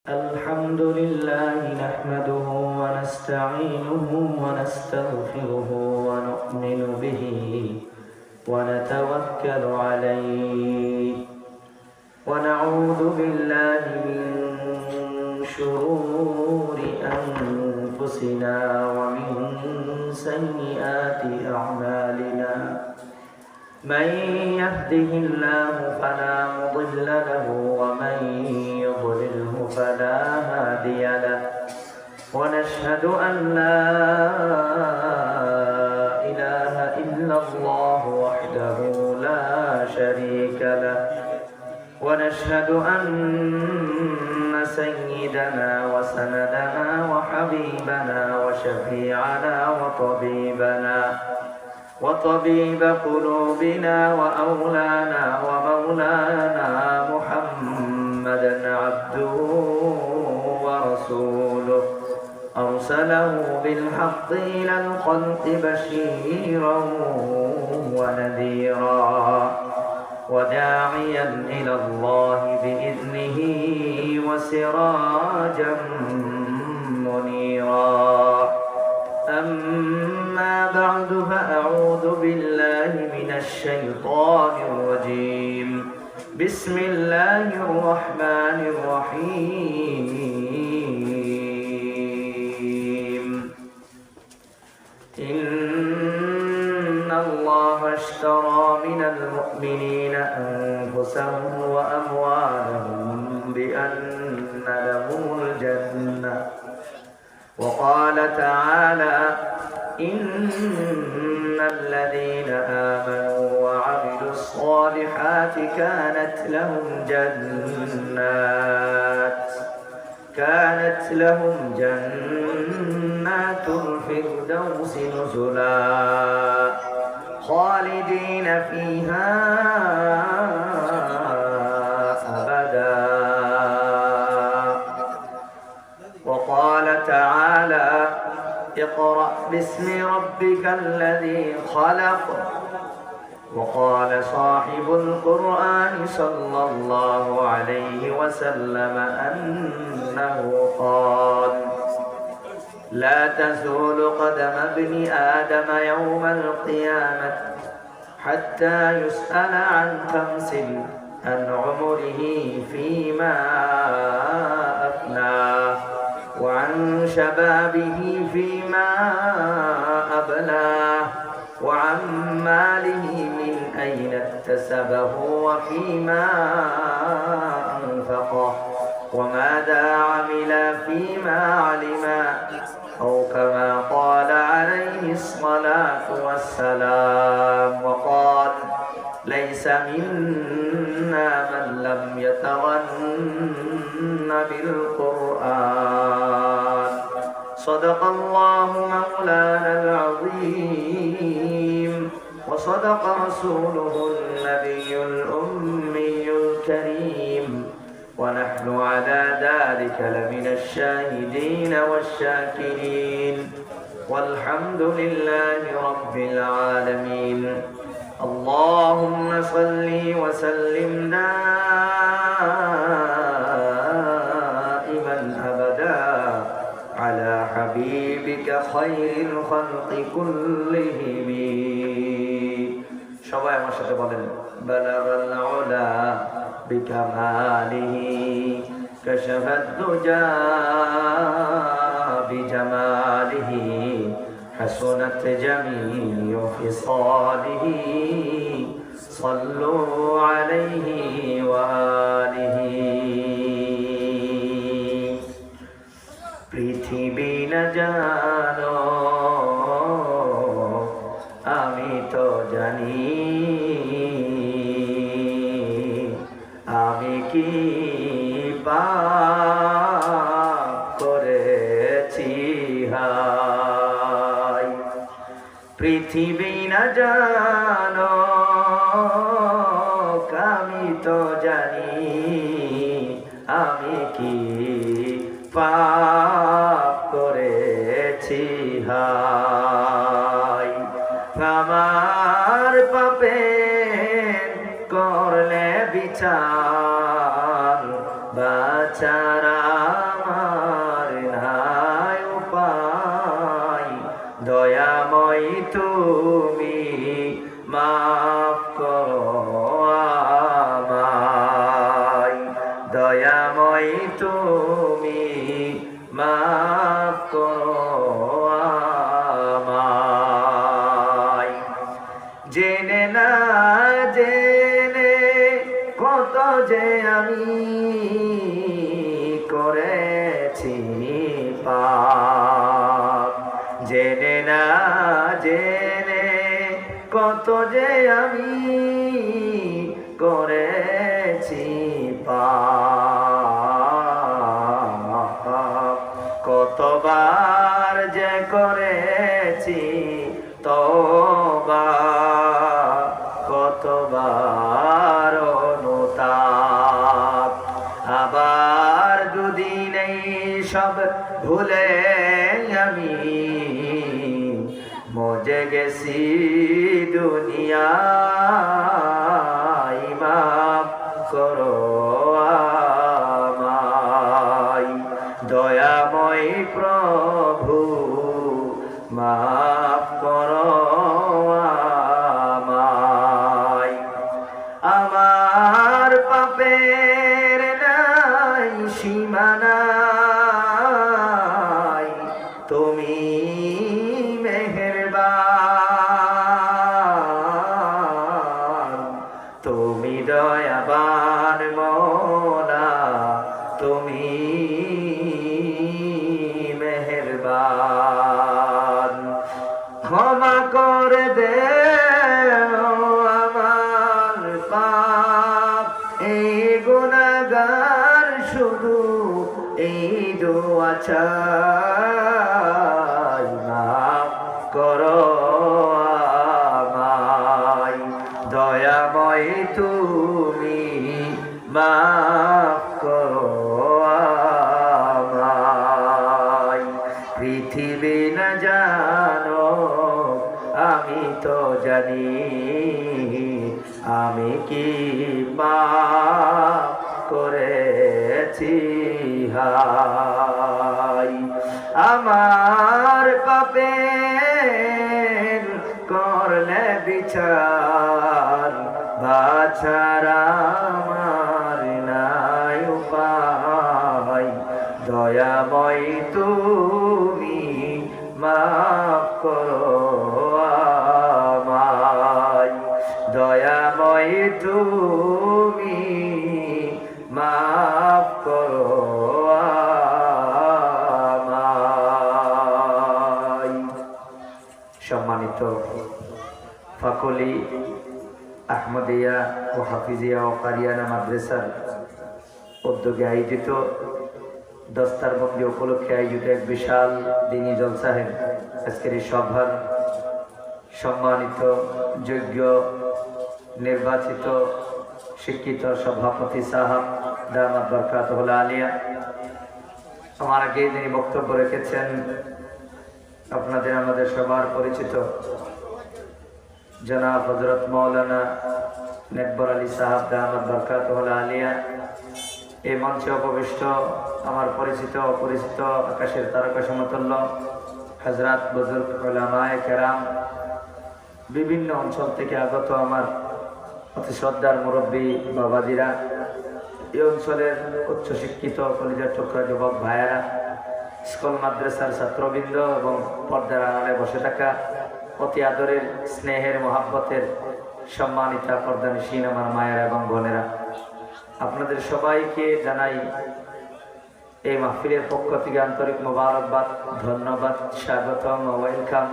الحمد لله نحمده ونستعينه ونستغفره ونؤمن به ونتوكل عليه ونعوذ بالله من شرور أنفسنا ومن سيئات أعمالنا من يهده الله فلا مضل له ومن يضلله فلا هادي له ونشهد أن لا إله إلا الله وحده لا شريك له ونشهد أن سيدنا وسندنا وحبيبنا وشفيعنا وطبيب قلوبنا وأولانا ومولانا محمدا عبده ورسوله أرسله بالحق إلى الخلق بشيرا ونذيرا وداعيا إلى الله بإذنه وسراجا منيرا أما بعد فأعوذ بالله من الشيطان الرجيم بسم الله الرحمن الرحيم إن الله اشترى من المؤمنين أنفسهم وأموالهم بأن لهم الجنة وقال تعالى إن الذين آمنوا وعملوا الصالحات كانت لهم جنات الفردوس نزلا خالدين فيها أبدا وقال تعالى اقرأ باسم ربك الذي خلق وقال صاحب القرآن صلى الله عليه وسلم أنه قال لا تزول قدم ابن آدم يوم القيامة حتى يسأل عن خمس عن عمره فيما أفناه وعن شبابه فيما أبلاه وعن ماله من أين اكتسبه وفيما أنفقه وماذا عمل فيما علم أو كما قال عليه الصلاة والسلام وقال ليس منا من لم يتغن بالقرآن صدق الله مولانا العظيم وصدق رسوله النبي الأمي الكريم ونحن على ذلك لمن الشاهدين والشاكرين والحمد لله رب العالمين اللهم صل وسلم دائما أبدا على حبيبك خير الخلق كلهم সবাই আমার সাথে বলেন بلغ العلا بكماله كشف الدجى بجماله حسنت جميع خصاله صلوا عليه وآله পৃথিবী না জানো আমি তো জানি আমি কি পাপ করেছি হায় পৃথিবী না জানো আমি তো জানি আমি কি পাপ করেছি হায় আমার পাপের করলে বিচার বাচারা দয়াময় তুমি মাফ করো আমায়। জেনে না জেনে কত যে আমি করেছি পাপ, জেনে না জেনে কত যে আমি করেছি পাপ, কতবার যে করেছি তওবা, কতবার অনুতাপ। আবার দুদিন এই সব ভুলে আমি মজে গেছি দুনিয়ায়, মাফ করো আমায়। দয়াময় প্রভু মাফ করো আমায়। আমার পাপের নাই সীমানা, তুমি মেহেরবান, তুমি দয়াবান মওলা, তুমি মেহেরবান। ক্ষমা করে দে আমার পাপ, এই গুনাহগার শুধু এই দোয়া চাই, মাফ করো আমায়। দয়াময় তুমি মাফ করো আমায়। পৃথিবী না জানো আমি তো জানি, আমি কি পাপ করেছি হায়। আমার পাপের করলে বিচার, বাছার আমার নাই উপায়। দয়াময় তুমি মাফ করো আমায়। দয়াময় তুমি মাফ করো আমায়। সম্মানিত ফাকলি আহমদিয়া ও হাফিজিয়া ও কারিয়ানা মাদ্রাসার উদ্যোগে আয়োজিত দস্তারবন্দি উপলক্ষে আয়োজিত এক বিশাল দিনী জলসাহের আজকের এই সভার সম্মানিত যোগ্য নির্বাচিত শিক্ষিত সভাপতি সাহাব দামাত বরকাতুল আলিয়া, আমার আগে যিনি বক্তব্য রেখেছেন আপনাদের আমাদের সবার পরিচিত জনাব হযরত মাওলানা নেকবর আলী সাহাব দামাত বরকাতুল আলিয়া, এই মঞ্চে উপবিষ্ট আমার পরিচিত অপরিচিত আকাশের তারকা সমতুল্য হযরত বুজুর্গ উলামায়ে কেরাম, বিভিন্ন অঞ্চল থেকে আগত আমার অতি শ্রদ্ধার মুরব্বী বাবাজিরা, এই অঞ্চলের উচ্চশিক্ষিত কলেজের টুকরা যুবক ভাইয়েরা, স্কুল মাদ্রাসার ছাত্রবৃন্দ এবং পর্দার আড়ালে বসে থাকা অতি আদরের স্নেহের মহাব্বতের সম্মানিতা পর্দানিসীন আমার মায়েরা এবং বোনেরা, আপনাদের সবাইকে জানাই এই মাহফিলের পক্ষ থেকে আন্তরিক মোবারকবাদ, ধন্যবাদ, স্বাগতম, ওয়েলকাম।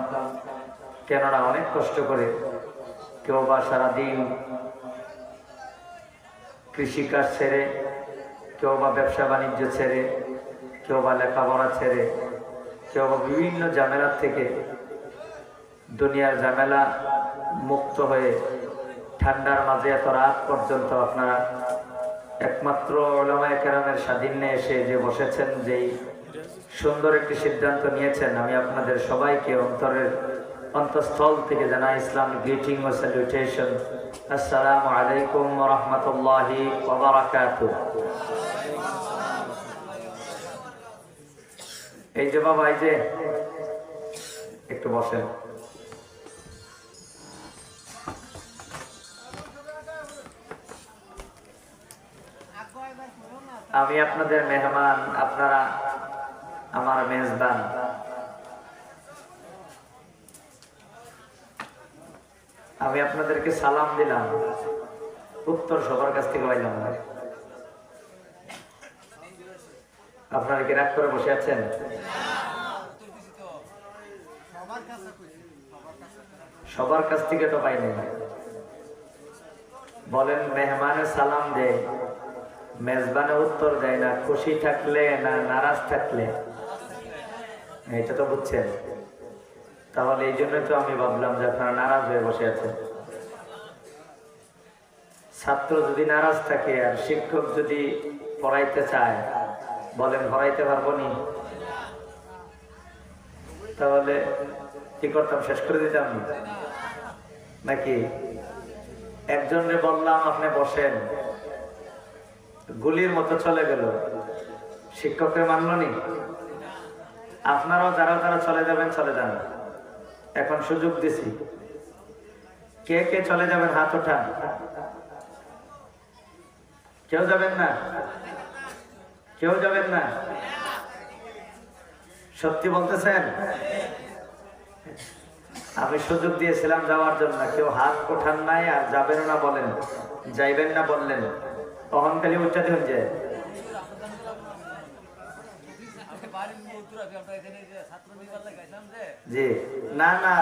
কেননা অনেক কষ্ট করে কেউ বা সারাদিন কৃষিকাজ ছেড়ে, কেউ বা ব্যবসা বাণিজ্য ছেড়ে, কেউ বা লেখাপড়া ছেড়ে, কেউ বা বিভিন্ন ঝামেলার থেকে দুনিয়ার ঝামেলা মুক্ত হয়ে ঠান্ডার মাঝে এত রাত পর্যন্ত আপনারা একমাত্র উলামায়ে কেরামের সান্নিধ্যে এসে যে বসেছেন, যেই সুন্দর একটি সিদ্ধান্ত নিয়েছেন, আমি আপনাদের সবাইকে অন্তরের অন্তঃস্থল থেকে জানাই ইসলামিক গ্রিটিং ও স্যালুটেশন। আসসালামু আলাইকুম ওয়া রাহমাতুল্লাহি ওয়া বারাকাতুহু। এই যে বাবা, এই যে একটু বসেন। আমি আমি আপনাদের মেহমান, আপনারা আমার মেজবান। আমি আপনাদেরকে সালাম দিলাম, উত্তর সবার কাছ থেকে পাইলাম না। আপনারা কি রাগ করে বসে আছেন? সবার কাছ থেকে তো পাইনি। বলেন মেহমানে সালাম দেয়, মেজবানে উত্তর দেয় না, খুশি থাকলে না নারাজ থাকলে? এটা তো বুঝছেন। তাহলে এই জন্য তো আমি ভাবলাম যে আপনারা নারাজ হয়ে বসে আছেন। ছাত্র যদি নারাজ থাকে আর শিক্ষক যদি পড়াইতে চায়, বলেন পড়াইতে পারবো নি? তাহলে কি করতাম? শেষ করে দিতাম নাকি? একজনকে বললাম আপনি বসেন, গুলির মতো চলে গেল, শিক্ষককে মানল নি? আপনারাও যারা যারা চলে যাবেন চলে যান, এখন সুযোগ দিছি। কে কে চলে যাবেন হাত ওঠান। কেউ যাবেন না? কেউ যাবেন না? সত্যি বলতেছেন? আমি সুযোগ দিয়েছিলাম যাওয়ার জন্য, কেউ হাত ওঠান নাই আর যাবেন না বলেন, যাইবেন না বললেন, অহংকারী উচ্চাতে হয়ে যায়। জি না না,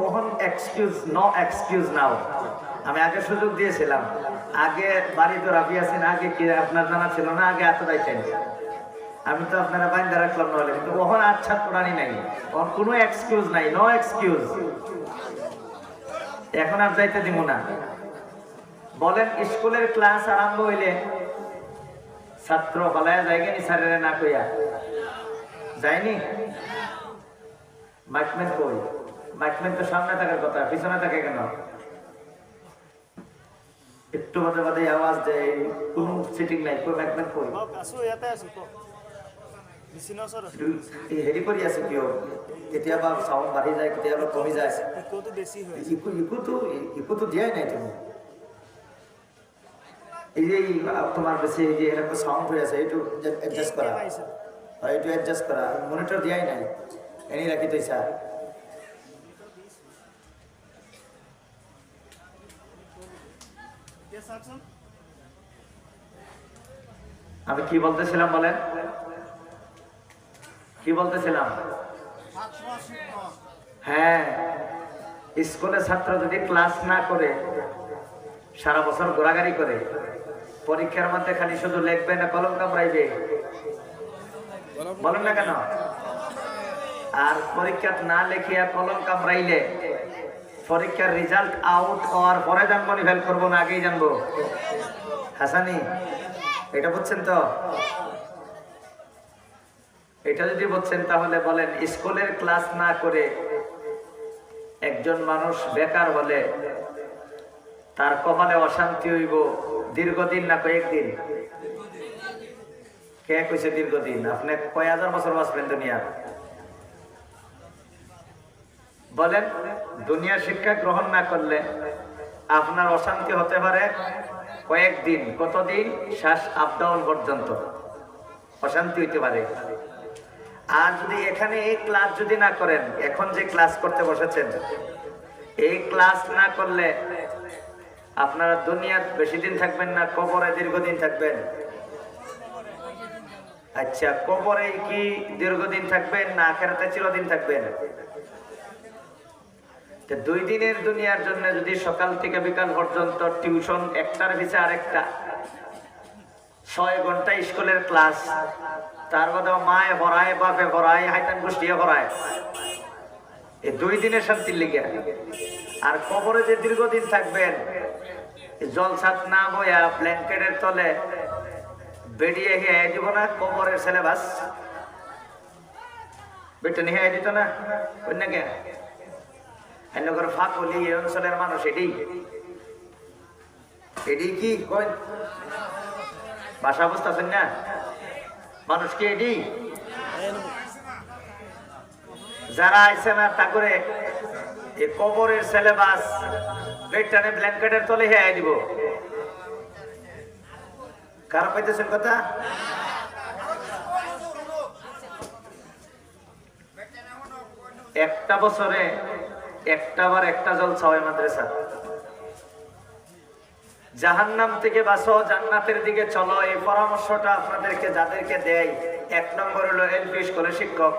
ওহন এক্সকিউজ, নো এক্সকিউজ নাও। আমি আগে সুযোগ দিয়েছিলাম, আগে বাড়ি তো রাফি আছেন, আগে কি আপনার জানা ছিল না? আগে এতটাই চাই, আমি তো আপনারা বাইন্দা রাখলাম নাহলে, কিন্তু ওহন আচ্ছা কোরআনই নাই, ওর কোনো এক্সকিউজ নাই, নো এক্সকিউজ। এখন আর যাইতে দিব না। বলেন স্কুলের ক্লাস আরম্ভ হইলে ছাত্র পালায়া যায়নি স্যারেরা না কইয়া? যায়নি? মাইকম্যান কই? মাইকম্যান তো সামনে থাকার কথা, পিছনে থাকে কেন? একটু বাদে বাদে আওয়াজ দেয়, কোনো সিটিং নাই, কই মাইকম্যান কই? হেৰি কৰি আছে কিয়? কেতিয়াবা চাউণ্ড বাঢ়ি যায়, কেতিয়াবা কমি যায়। ইকোটো দিয়াই নাই তুমি। এই যে তোমার বেশি এই যে এরকম সাউন্ড হয়ে আছে, এইটো এডজাস্ট করা, এইটো এডজাস্ট করা। মনিটর দিয়াই নাই, এনে রাখি থৈছা। আমি কি বলতেছিলাম বলেন? কি বলতেছিলাম? হ্যাঁ, স্কুলে ছাত্র যদি ক্লাস না করে, সারা বছর ঘোরাঘুরি করে, পরীক্ষার মধ্যে খালি শুধু লিখবে না কলম কামড়াইবে, বলেন না কেন? আর পরীক্ষা না লিখিয়া কলম কামড়াইলে পরীক্ষার রেজাল্ট আউট হওয়ার পরে জানবো নি, ফেল করবো না আগেই জানবো? হাসানি, এটা বুঝছেন তো? এটা যদি বুঝছেন তাহলে বলেন স্কুলের ক্লাস না করে একজন মানুষ বেকার হলে তার কপালে অশান্তি হইব দীর্ঘদিন না কয়েকদিন? কে কইছে দীর্ঘদিন? আপনি কয় হাজার বছর বাঁচবেন দুনিয়া? বলেন দুনিয়ার শিক্ষা গ্রহণ না করলে আপনার অশান্তি হতে পারে কয়েকদিন। কতদিন? শ্বাস আপ ডাউন পর্যন্ত অশান্তি হইতে পারে। আর যদি এখানে এই ক্লাস যদি না করেন, এখন যে ক্লাস করতে বসেছেন, এই ক্লাস না করলে আপনারা দুনিয়ার বেশি দিন থাকবেন না, কবরে দীর্ঘদিন থাকবেন। আচ্ছা, কবরে কি দীর্ঘদিন থাকবেন না আখিরাতে চিরদিন থাকবেন? 2 দিনের দুনিয়ার জন্য যদি সকাল থেকে বিকাল পর্যন্ত টিউশন, একটার পিছে আরেকটা, 6 ঘন্টা স্কুলের ক্লাস, তার মধ্যে মায়ে পড়ায়, বাপে পড়ায়, হাইতান গোষ্ঠীয়ে পড়ায়, এই 2 দিনের শান্তির লিগে। আর কবরে যে দীর্ঘদিন থাকবেন, জলসাত না বইয়া ব্ল্যাঙ্কেটের তলে বেরিয়ে গিয়ে দিব না কবরের সিলেবাস, বেটে নিয়ে দিত না কন্যাকে এনগর ফাঁকলি এই অঞ্চলের মানুষ এটি কি কই ভাষা বুঝতেছেন না? মানুষ কি এটি? যারা আইসে না তা করে এই কবরের সিলেবাস বেটানে ব্ল্যাঙ্কেটের তলে হেয়াই দিব। কারা পাইতেছেন কথা? একটা বছরে একটাবার একটা জলসা হয় মাদ্রাসা। জাহান্নাম থেকে বাঁচো, জান্নাতের দিকে চলো, এই পরামর্শটা আপনাদেরকে যাদেরকে দেয়, 1 নম্বর হলো এলপি স্কুলের শিক্ষক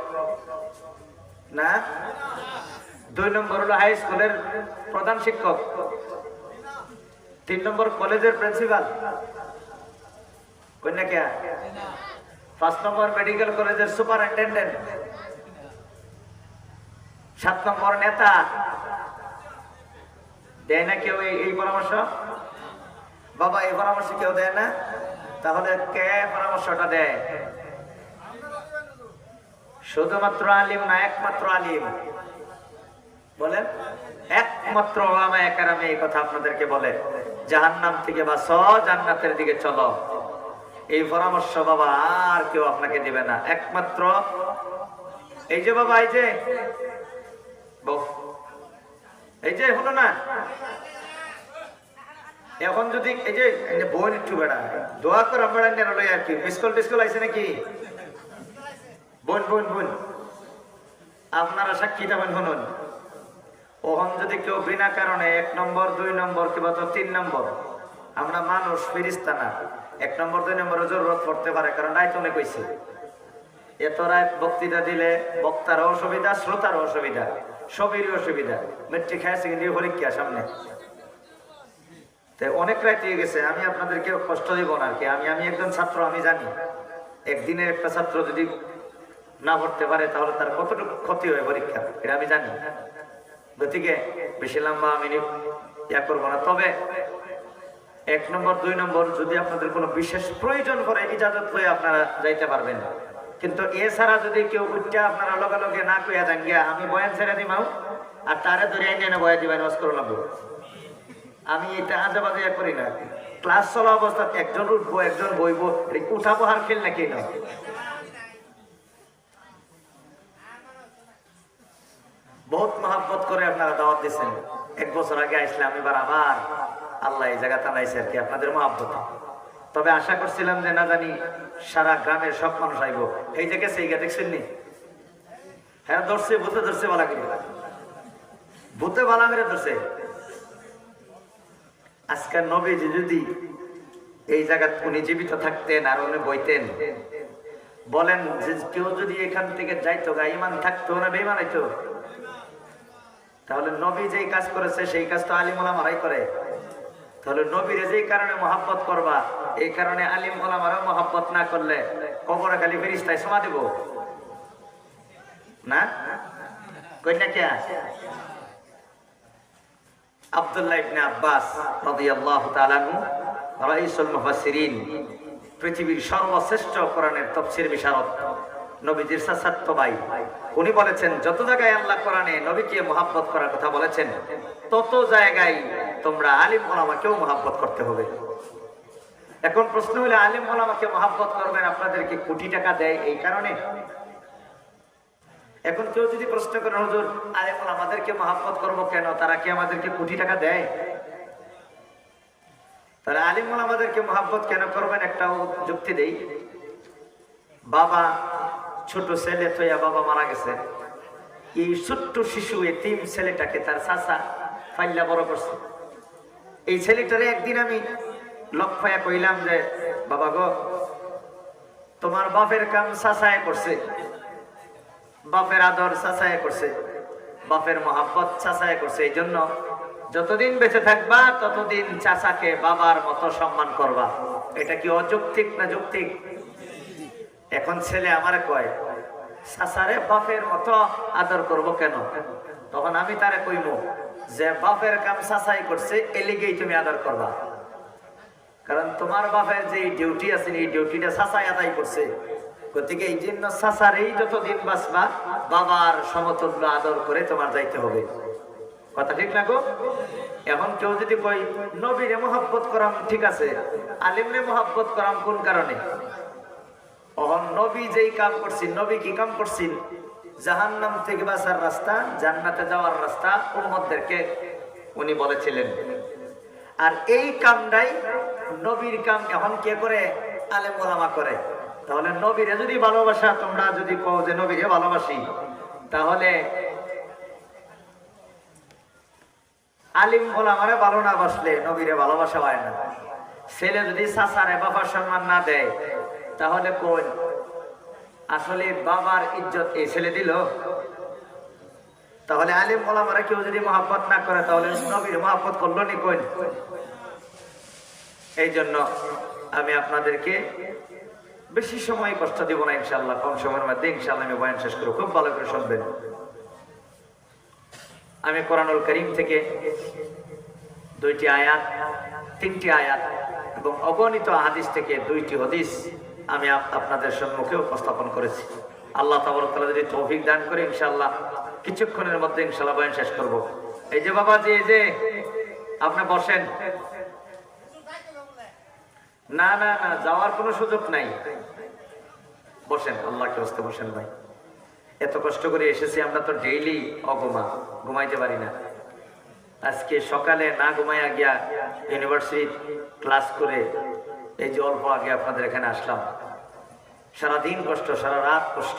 না, 2 নম্বর হলো হাই স্কুলের প্রধান শিক্ষক, 3 নম্বর কলেজের প্রিন্সিপাল, কন্যা কে, 5 নম্বর মেডিকেল কলেজের সুপারিনটেন্ডেন্ট, 7 নম্বর নেতা। দেয় না কেউ এই পরামর্শ? বাবা এই পরামর্শ কেউ দেয় না? তাহলে কে পরামর্শটা দেয়? শুধুমাত্র আলিম না, একমাত্র আলিম? বলেন, একমাত্র ওলামায়ে কেরাম এই কথা আপনাদেরকে বলে, জাহান্নাম থেকে বাঁচো, জান্নাতের দিকে চলো। এই পরামর্শ বাবা আর কেউ আপনাকে দিবে না, একমাত্র এই যে বাবা, এই যে হলো না, এখন যদি এই যে বোন একটু বেড়া দোয়া কর আমরা আর কি মিসকল টিসকল আইছে নাকি? বোন বোন বোন আপনারা সাক্ষীটা শুনুন। ওখান যদি কেউ বিনা কারণে 1 নম্বর 2 নম্বর কিংবা 3 নম্বর, আমরা মানুষ ফেরেশতা না, 1 নম্বর 2 নম্বরের জরুরত পড়তে পারে, কারণ রাইত অনেক হইছে। এত রাত বক্তৃতা দিলে বক্তারও অসুবিধা, শ্রোতারও অসুবিধা, সবেরই অসুবিধা। মেট্রিক হায়ার সেকেন্ডারি পরীক্ষা সামনে, অনেক রাত হয়ে গেছে। আমি আপনাদেরকে কষ্ট দিব না আর কি। আমি একজন ছাত্র, আমি জানি একদিনের একটা ছাত্র যদি না পড়তে পারে তাহলে তার কতটুকু ক্ষতি হয় পরীক্ষা, এটা আমি জানি। গতিকে বেশি লম্বা আমি ইয়া করবো না। তবে 1 নম্বর 2 নম্বর যদি আপনাদের কোনো বিশেষ প্রয়োজন করে ইজাজত হয়ে আপনারা যাইতে পারবেন, কিন্তু এছাড়া যদি কেউ উঠতে আপনারা লগে না কইয়া যান গিয়া আমি বয়ান ছেড়ে দিমাও আর তারে ধরে এনে বয়া দিবেন ওয়াজ করে লাগবো, আমি এটা আজে বাজে করি না। ক্লাস চলা অবস্থা একজন উঠবো একজন বইবো, উঠাবো আর খেল নাকি না। বহুত মহাব্বত করে আপনারা দাওয়াত দিচ্ছেন। 1 বছর আগে আসলে আমি আবার আল্লাহ এই জায়গা টানাইছে আর কি আপনাদের মহাব্বত। তবে আশা করছিলাম যে না জানি সারা গ্রামের সব মানুষ আইব। এই যে গেছে, এইটা দেখছেন নি? হ্যাঁ ধরছে, ভূতে ধরছে, বালাগিরি ভূতে বালা মেরে ধরছে। আজকের নবীজি যদি এই জায়গা উনি জীবিত থাকতেন আর উনি বইতেন, বলেন যে কেউ যদি এখান থেকে যাইতো গা, ইমান থাকতো না বেঈমান হইতো? তাহলে নবী যেই কাজ করেছে সেই কাজ তো আলিম ওলামারাই করে। তাহলে নবীরে যেই কারণে মহাব্বত করবা, এই কারণে আলিম ওলামারও মহাব্বত না করলে কবরে খালি ফেরেশতায় সমা দিব না? কইনা কে? আব্দুল্লাহ ইবনে আব্বাস রাদিয়াল্লাহু তাআলা আনহু রাইসুল মুফাসসিরিন, পৃথিবীর সর্বশ্রেষ্ঠ কোরআনের তাফসীর বিশারদ, নবীজির চাচাতো ভাই, উনি বলেছেন যত জায়গায় আল্লাহ কোরআনে নবীকে মহাব্বত করার কথা বলেছেন তত জায়গায় তোমরা আলিম ওলামাকেও মহাব্বত করতে হবে। এখন প্রশ্ন হলো, আলিম ওলামাকে মহাব্বত করবেন, আপনাদেরকে কোটি টাকা দেয় এই কারণে? এখন কেউ যদি প্রশ্ন করে হুজুর আলিম ওলামাদেরকে মহাব্বত করবো কেন, তারা কি আমাদেরকে কোটি টাকা দেয়? তাহলে আলিম ওলামাদেরকে মহাব্বত কেন করবেন একটা যুক্তি দেই। বাবা ছোট ছেলে থইয়া বাবা মারা গেছে, এই ছোট্ট শিশু এতিম ছেলেটাকে তার চাচা ফাইল্লা বড় করছে। এই ছেলেটারে একদিন আমি লক্ষ্য কইলাম যে বাবা গো, তোমার বাপের কাম চাচায় করছে, বাপের আদর চাচায় করছে, বাপের মহাব্বত চাচায় করছে, এই জন্য যতদিন বেঁচে থাকবা ততদিন চাচাকে বাবার মতো সম্মান করবা। এটা কি অযৌক্তিক না যৌক্তিক? এখন ছেলে আমারে কয় চাচারে বাপের মতো আদর করব কেন? তখন আমি তারে কইব যে বাপের কাম চাচাই করছে, এলিগেই তুমি আদর করবা, কারণ তোমার বাপের যে ডিউটি আছে এই ডিউটিটা চাচাই আদায় করছে। গতিকে এই জন্য চাচারেই যতদিন বাঁচবা বাবার সমতুল্য আদর করে তোমার যাইতে হবে। কথা ঠিক না গো? এখন কেউ যদি কই নবীরে মহব্বত করাম, ঠিক আছে, আলিমরে মহব্বত করাম কোন কারণে? নবী যেই কাম করছেন, নবী কি কাম করছেন? জাহান্নাম থেকে বাঁচার রাস্তা, জান্নাতে যাওয়ার রাস্তা উম্মতদেরকে উনি বলেছিলেন। আর এই কামটাই নবীর কাম এখন কে করে? আলেম ওলামা করে। তাহলে নবীরে যদি ভালোবাসা, তোমরা যদি কও যে নবীরে ভালোবাসি, তাহলে আলিম ওলামারে ভালো না বাসলে নবীরে ভালোবাসা হয় না। ছেলে যদি চাচারে বাবার সম্মান না দেয়, তাহলে কই আসলে বাবার ইজ্জত এই ছেলে দিল? তাহলে আলিম ওলামারা কেউ যদি মহব্বত না করে, তাহলে নবীর মহব্বত করলো নি কই? এই জন্য আমি আপনাদেরকে বেশি সময় কষ্ট দিব না ইনশাআল্লাহ, কম সময়ের মধ্যে ইনশাআল্লাহ আমি বয়ান শেষ করব। খুব ভালো করে শুনবেন। আমি কোরআনুল কারীম থেকে 2টি আয়াত, 3টি আয়াত এবং অগণিত হাদিস থেকে 2টি হাদিস আমি আপনাদের সম্মুখে উপস্থাপন করেছি। আল্লাহ তাবারক তাআলা যদি তৌফিক দান করে ইনশাআল্লাহ কিছুক্ষণের মধ্যে ইনশাআল্লাহ বয়ান শেষ করব। এই যে বাবাজি, এই যে আপনি বসেন। না না না, যাওয়ার কোনো সুযোগ নাই, বসেন, আল্লাহকে হস্তে বসেন ভাই। এত কষ্ট করে এসেছি আমরা, তো ডেইলি অঘুমা, ঘুমাইতে পারি না। আজকে সকালে না ঘুমাইয়া গিয়া ইউনিভার্সিটি ক্লাস করে এই যে অল্প আগে আপনাদের এখানে আসলাম। সারাদিন কষ্ট, সারা রাত কষ্ট।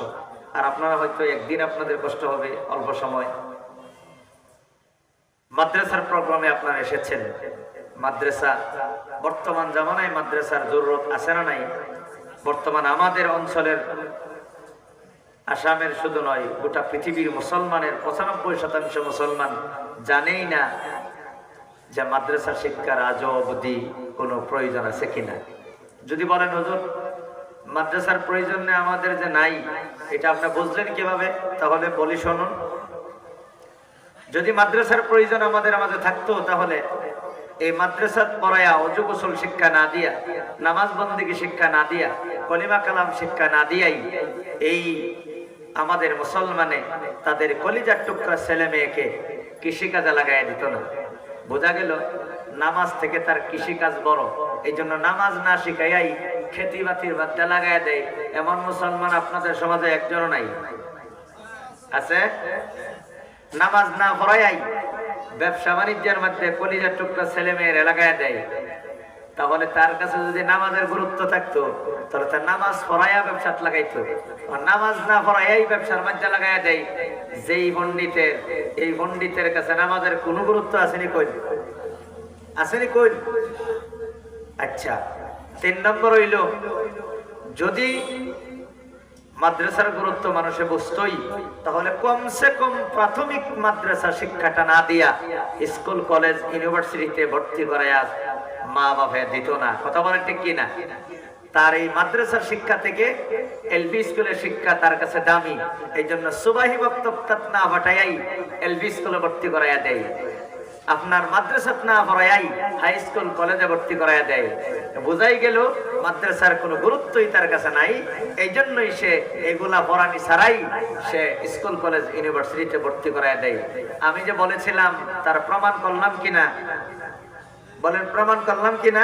আর আপনারা হয়তো একদিন আপনাদের কষ্ট হবে, অল্প সময়। মাদ্রাসার প্রোগ্রামে আপনারা এসেছেন। মাদ্রাসা, বর্তমান জামানায় মাদ্রাসার জরুরত আছে না নাই? বর্তমান আমাদের অঞ্চলের, আসামের শুধু নয়, গোটা পৃথিবীর মুসলমানের 95% মুসলমান জানেই না যে মাদ্রাসা শিক্ষার আজও অবধি কোনো প্রয়োজন আছে কিনা। যদি বলেন হুজুর মাদ্রাসার প্রয়োজন নেই আমাদের, যে নাই, এটা আপনি বুঝলেন কিভাবে? তাহলে বলি শুনুন। যদি মাদ্রাসার প্রয়োজন আমাদের মাঝে থাকতো, তাহলে এই মাদ্রাসা পড়ায়া ওযু গোসল শিক্ষা না দিয়া, নামাজ বন্দেগী শিক্ষা না দিয়া, কলিমা কালাম শিক্ষা না দিয়াই এই আমাদের মুসলমানে তাদের কলিজার টুকরা ছেলে মেয়েকে কৃষিকাজে লাগাইয়া দিত না। বোঝা গেল নামাজ থেকে তার কৃষিকাজ বড়। এই জন্য নামাজ না শিখাইয়াই খেতি বাতির বাদ্যা লাগাইয়া দেয়, এমন মুসলমান আপনাদের সমাজে একজনও নাই। আছে? নামাজ না পড়াইয়াই ব্যবসা বাণিজ্যের মধ্যে কলিজার টুকরা ছেলে মেয়ের লাগাইয়া দেয়। তাহলে তার কাছে যদি নামাজের গুরুত্ব থাকতো, তাহলে তার নামাজ পড়াইয়া ব্যবসাত লাগাইতো। আর নামাজ না পড়াইয়াই ব্যবসার মধ্যে লাগাইয়া দেয়, যেই পণ্ডিতের, এই পণ্ডিতের কাছে নামাজের কোনো গুরুত্ব আসেনি কই? আসেনি কই? আচ্ছা, 3 নম্বর হইল, যদি মাদ্রাসার গুরুত্ব মানুষে বুঝতোই, তাহলে কমসে কম প্রাথমিক মাদ্রাসা শিক্ষাটা না দিয়া স্কুল কলেজ ইউনিভার্সিটিতে ভর্তি করাইয়া মা বাবা দিত না। কথা বলেন ঠিক কিনা? তার এই মাদ্রাসার শিক্ষা থেকে এলপি স্কুলের শিক্ষা তার কাছে দামি। এই জন্য সুবাহি বক্তব্য না হটাইয়াই এলপি স্কুলে ভর্তি করাইয়া দেয়, আপনার মাদ্রাসাত না পড়াইয়াই হাই স্কুল কলেজে ভর্তি করাইয়া দেয়। বোঝাই গেল মাদ্রাসার কোনো গুরুত্বই তার কাছে নাই। এই জন্যই সে এগুলা পড়ানি ছাড়াই সে স্কুল কলেজ ইউনিভার্সিটিতে ভর্তি করাইয়া দেয়। আমি যে বলেছিলাম তার প্রমাণ করলাম কিনা? বলেন প্রমাণ করলাম কিনা?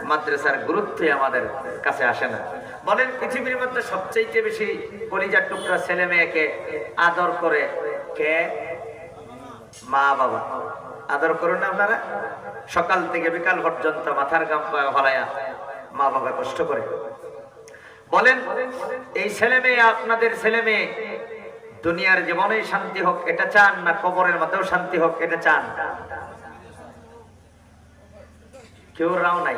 মাদ্রাসার গুরুত্বই আমাদের কাছে আসে না। বলেন পৃথিবীর মধ্যে সবচেয়ে বেশি কলিজার টুকরা ছেলে মেয়েকে আদর করে কে? মা বাবা। আদর করুন না আপনারা? সকাল থেকে বিকাল পর্যন্ত মাথার গাম ফলাইয়া মা বাবা কষ্ট করে। বলেন এই ছেলে মেয়ে, আপনাদের ছেলে মেয়ে দুনিয়ার জীবনেই শান্তি হোক এটা চান, না কবরের মধ্যেও শান্তি হোক এটা চান? কেউ রাও নাই।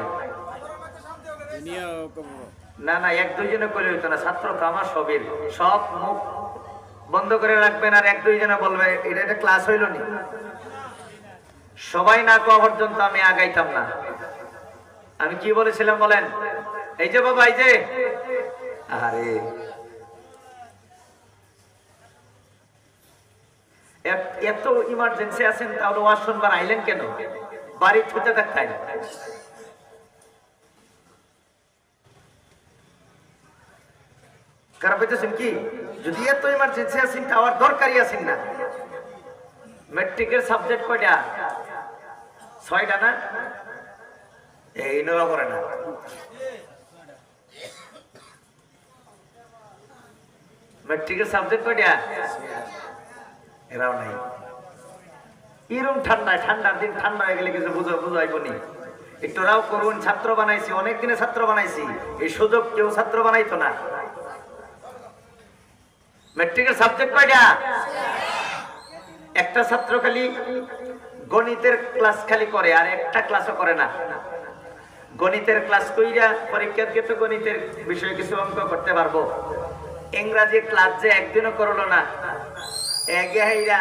না না, 1-2 জনে করে হইতো না। ছাত্র তো আমার সবের, সব মুখ বন্ধ করে রাখবেন আর 1-2 জনে বলবে এটা একটা ক্লাস হইল নি। সবাই না কোয়া পর্যন্ত আমি আগাইতাম না। আমি কি বলেছিলাম বলেন? এই যে বাবা, এই যে, আরে এত ইমার্জেন্সি আছেন, তাহলে ওয়াজ শুনবার আইলেন কেন? বাড়ি ছুটে থাকতেন। কারণ বলতেছেন কি, যদি এত ইমার্জেন্সি আছেন তাওয়ার দরকারই আছেন না। ম্যাট্রিকের সাবজেক্ট কয়টা? 6টা না? এই নরা করে না। ম্যাট্রিকের সাবজেক্ট কয়টা? এরাও নাই। এরকম ঠান্ডায়, ঠান্ডার দিন ঠান্ডা হয়ে গেলে কিছু বুঝাইব নি। একটু রাও করুন, ছাত্র বানাইছি, অনেক দিনে ছাত্র বানাইছি, এই সুযোগ কেউ ছাত্র বানাইতো না। ম্যাট্রিকের সাবজেক্ট কয়টা? একটা ছাত্র খালি গণিতের ক্লাস খালি করে, আর একটা ক্লাসও করে না। গণিতের ক্লাস কইরা পরীক্ষার ক্ষেত্রে গণিতের বিষয়ে কিছু অঙ্ক করতে পারবো, ইংরাজি ক্লাস যে একদিনও করলো না, এগেইরা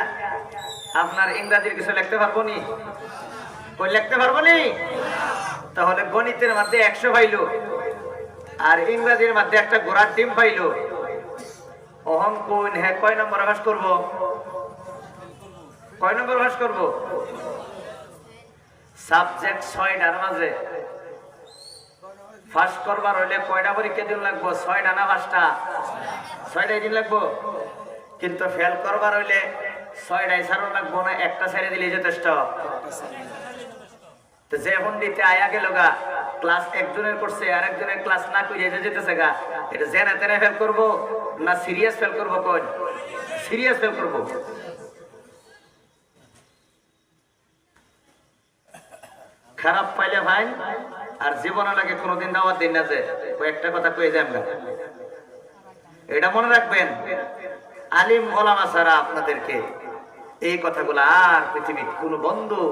আপনার ইংরাজির কিছু লিখতে পারবো নি? কই লিখতে পারবো নি? তাহলে গণিতের মধ্যে 100 পাইলো, আর ইংরাজির মধ্যে একটা ঘোড়ার ডিম পাইলো, অহং কোন হ্যাঁ কয় নম্বর ভাস করবো? কয় নম্বর ভাস করবো? সাবজেক্ট 6টার মাঝে ফার্স্ট করবার হইলে কয়টা পরীক্ষা দিন লাগবো? 6টা না 5টা? 6টাই দিন লাগবো। কিন্তু ফেল করবার হইলে 6টাই ছাড়ো লাগবো না, একটা ছেড়ে দিলে যথেষ্ট। তো যে পণ্ডিতে আয়া গেল গা, ক্লাস একজনের করছে আর একজনের ক্লাস না কইরে যেতেছে গা, এটা জেনে তেনে ফেল করবো না সিরিয়াস ফেল করবো? কোন সিরিয়াস ফেল করবো? খারাপ পাইলে ভাই, আর জীবনে লাগে কোনোদিন দাওয়াত দিন না যে কয়েকটা কথা কয়ে যান গা। এটা মনে রাখবেন, আলিম ওলামা ছাড়া আপনাদেরকে এই কথাগুলো আর পৃথিবীর কোনো বন্ধু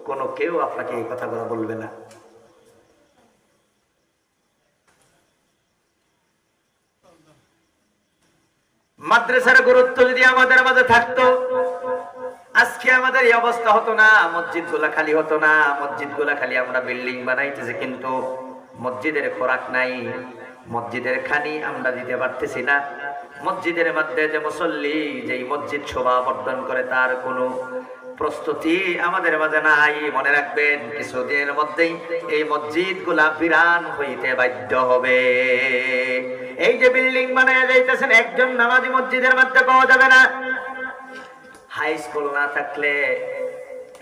কোনো কেউ আপনাকে এই কথাগুলো বলবে না। মাদ্রাসার গুরুত্ব যদি আমাদের মাঝে থাকতো, আজকে আমাদের এই অবস্থা হতো না, মসজিদ গুলা খালি হতো না। মসজিদ গুলা খালি আমরা বিল্ডিং বানাইতেছি, কিন্তু মসজিদের খোরাক নাই, মসজিদের খানি আমরা দিতে পারতেছি না। মসজিদের মধ্যে যে মুসল্লি, যেই মসজিদ শোভা বর্ধন করে, তার কোনো প্রস্তুতি আমাদের মাঝে নাই। মনে রাখবেন, কিছুদিনের মধ্যেই এই মসজিদ গুলা বিরান হইতে বাধ্য হবে। এই যে বিল্ডিং বানায় যাইতেছেন, একজন নামাজি মসজিদের মধ্যে পাওয়া যাবে না। হাই স্কুল না থাকলে,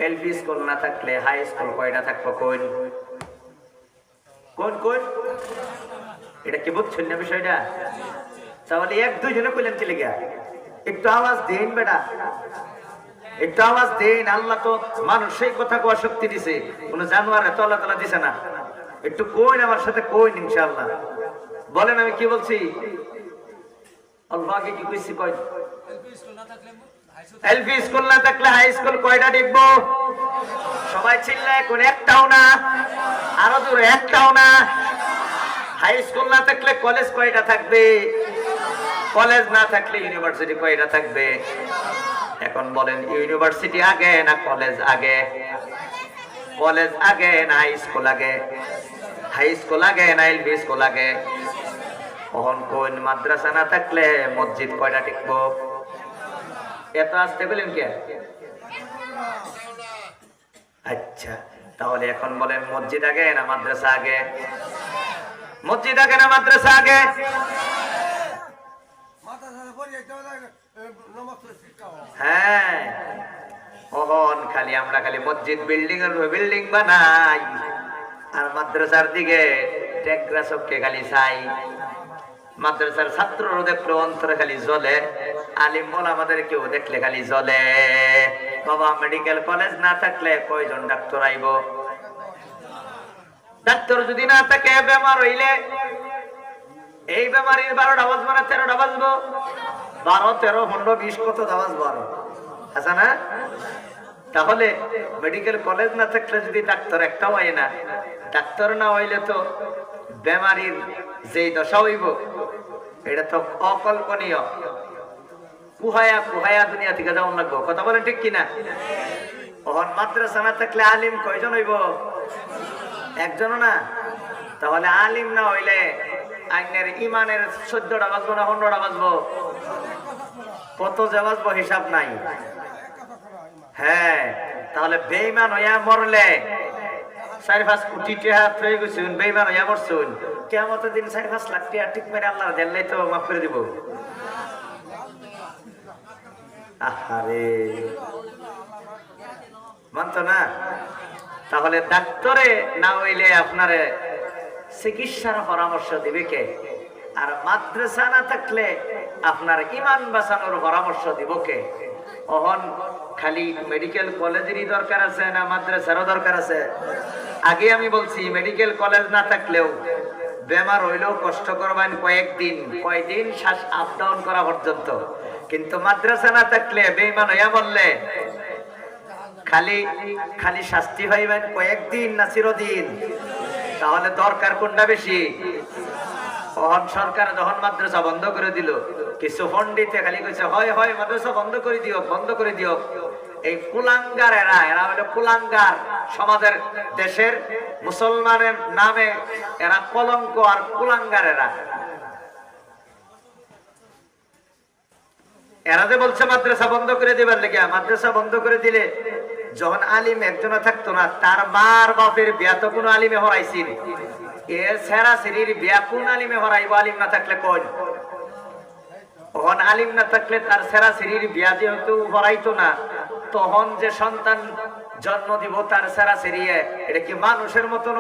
এলপি স্কুল না থাকলে হাই স্কুল কয়টা থাকবো? কোন কোন কোন? এটা কি বুঝছেন না বিষয়টা? তাহলে এক দুইজনে কইলেন চলে গিয়া, একটু আওয়াজ দিন বেটা, একটু আওয়াজ দিন। আল্লাহ তো মানুষ সেই কথা কোয়া শক্তি দিছে, কোন জানোয়ারে তলা তলা দিছে না। একটু কইন, আমার সাথে কইন ইনশাআল্লাহ। বলেন আমি কি বলছি? আল্লাহ আগে কি কইছি? কই এলপি স্কুল না থাকলে হাই স্কুল কয়টা দেখবো? সবাই চিল্লায় কোন? একটাও না। আরো দূরে, একটাও না। হাই স্কুল না থাকলে কলেজ কয়টা থাকবে? কলেজ না থাকলে ইউনিভার্সিটি কয়টা থাকবে? এখন বলেন, ইউনিভার্সিটি আগে না কলেজ আগে? কলেজ আগে না হাই স্কুল আগে? হাই স্কুল আগে না এলপি স্কুল আগে? কখন কোন? মাদ্রাসা না থাকলে মসজিদ কয়টা টিকবো? এত আসতে বলেন কে? আচ্ছা, তাহলে এখন বলেন, মসজিদ আগে না মাদ্রাসা আগে? মসজিদ আগে না মাদ্রাসা আগে? হ্যাঁ, ওহন খালি আমরা খালি মসজিদ বিল্ডিং এর বিল্ডিং বানাই, আর মাদ্রাসার দিকে টেকরা চোখকে খালি চাই। মাদ্রাসার ছাত্ররা দেখলে অন্তরে খালি জ্বলে, আলিম ওলামাদের কেউ দেখলে খালি জ্বলে। বাবা, মেডিকেল কলেজ না থাকলে কয়জন ডাক্তার আইব? ডাক্তার যদি না থাকে, বেমার হইলে এই বেমারির 12টা বাজবো না 13টা বাজবো? 12, 13, 15, 20 কত বাজবো আরো, আছে না? তাহলে মেডিকেল কলেজ না থাকলে যদি ডাক্তার একটাও হয় না, ডাক্তার না হইলে তো বেমারির যেই দশা হইব, এটা তো অকল্পনীয়। কুহায়া কুহায়া দুনিয়া থেকে যাওয়ার লাগবো। কথা বলেন ঠিক কিনা? ওহন মাদ্রাসা না থাকলে আলিম কয়জন হইব? একজনও না। তাহলে আলিম না হইলে আইনের ইমানের 14টা বাজবো না 15টা বাজবো? কত যে বাজবো হিসাব নাই। হ্যাঁ, তাহলে বেঈমান হইয়া মরলে 4-5 কোটি টাকা পেয়ে গেছুন, বেঈমান হইয়া মরছুন, কিয়ামতের দিন 4-5 লাখ টাকা ঠিক মেরে আল্লাহ দিলে তো মাফ করে দিব। আহারে, মানতো না। তাহলে ডাক্তারে না হইলে আপনারে চিকিৎসার পরামর্শ দিবে কে? আর মাদ্রাসা না থাকলে আপনার ইমান বাঁচানোর পরামর্শ দিব কে? অহন খালি মেডিকেল কলেজেরই দরকার আছে না মাদ্রাসারও দরকার আছে? আগে আমি বলছি মেডিকেল কলেজ না থাকলেও বেমার হইলেও কষ্ট করবেন কয়েকদিন, কয়দিন শ্বাস আপ ডাউন করা পর্যন্ত। কিন্তু মাদ্রাসা না থাকলে বেঈমান হইয়া বললে খালি খালি শাস্তি পাইবেন কয়েকদিন না চিরদিন। তাহলে দরকার কোনটা বেশি? সরকার যখন মাদ্রাসা বন্ধ করে দিল, কিছু পণ্ডিতে খালি কইছে হয় হয় মাদ্রাসা বন্ধ করে দিও, বন্ধ করে দিও। এই কুলাঙ্গার এরা হলো কুলাঙ্গার, সমাজের দেশের মুসলমানের নামে এরা কলঙ্ক আর কুলাঙ্গার। এরা যে বলছে মাদ্রাসা বন্ধ করে দিবার লেগে, মাদ্রাসা বন্ধ করে দিলে যখন আলিম একজনে থাকতো না, তার মার বাপের বিয়া তো কোনো আলিমে হরাইছিল। এ সেরা সেরির বিয়া কোন আলিমে হরাইব? আলিম না থাকলে কোন আলিম না থাকলে তার সেরা সেরির বিয়া যেহেতু হরাইতো না, তখন যে সন্তান জন্ম দিব তার সেরা সেরিয়ে, এটা কি মানুষের মতন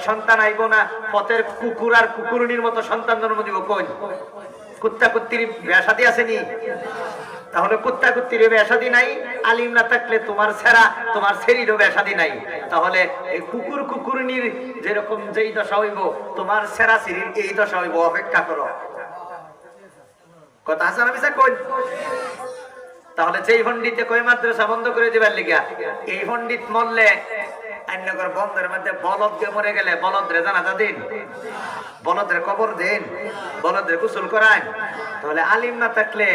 সন্তান আইব না পথের কুকুর আর কুকুরনির মতো সন্তান জন্ম দিব? কোন কুত্তা কুত্তির বিয়া শাদী আসেনি? তাহলে কুত্তা কুত্তির বিয়া শাদী নাই, আলিম না থাকলে তোমার সেরা তোমার সেরিরও বিয়া শাদী নাই। তাহলে এই কুকুর কুকুরনির যেরকম যেই দশা হইব, তোমার সেরা সেরির এই দশা হইব। অপেক্ষা করো। কথা হাসান আবিসা কই? তাহলে যেই পণ্ডিতে কই মাদ্রাসা বন্ধ করে দিবার লিগা, এই পণ্ডিত মরলে আইনগর বন্ধের মধ্যে বলদ দিয়ে মরে গেলে বলদরে জানাজা দিন, বলদের কবর দিন, বলদের গোসল করান। তাহলে আলিম না থাকলে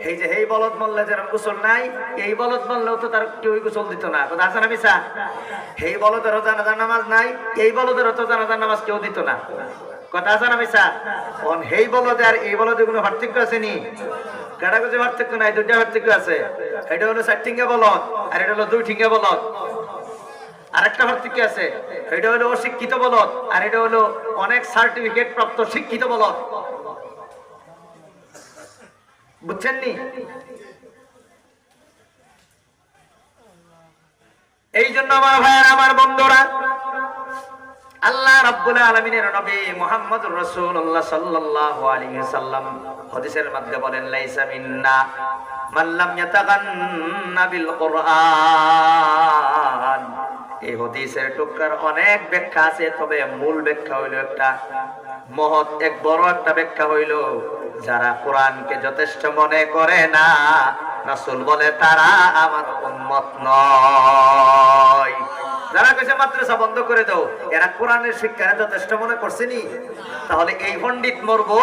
এই যে এই বলদ মরলে যেরকম গোসল নাই, এই বলদ মরলেও তো তার কেউ গোসল দিত না। কথা আছে না মিছা? এই বলদেরও জানাজার নামাজ নাই, এই বলদেরও তো জানাজার নামাজ কেউ দিত না। কথা আছে না মিছা? এই বলদে আর এই বলদে কোনো পার্থক্য আছে নি? কাটাকুটি পার্থক্য নাই, দুইটা পার্থক্য আছে। এটা হলো 4 ঠিঙ্গা বলদ আর এটা হলো 2 ঠিঙ্গা বলদ। আরেকটা পার্থক্য আছে, এটা হলো অশিক্ষিত বলদ আর এটা হলো অনেক সার্টিফিকেট প্রাপ্ত শিক্ষিত বলদ। বুঝছেন নি? এই জন্য আমার ভাইয়ের, আমার বন্ধুরা, আল্লাহ রাব্বুল আলামিনের নবী মুহাম্মদুর রাসূলুল্লাহ সাল্লাল্লাহু আলাইহি ওয়াসাল্লাম হাদিসের মধ্যে বলেন, লাইসা মিন্না মান লাম ইয়াতাগান্না বিল কুরআন। এই হাদিসের টুকরার অনেক ব্যাখ্যা আছে, তবে মূল ব্যাখ্যা হইল একটা মহৎ, এক বড় একটা ব্যাখ্যা হইল, যারা কোরআনকে যথেষ্ট মনে করে না, রাসূল বলে তারা আমার উম্মত নয়। যারা কইছে মাদ্রাসা বন্ধ করে দাও, এরা কোরআনের শিক্ষা যথেষ্ট মনে করছেনি? তাহলে এই পণ্ডিত মরবো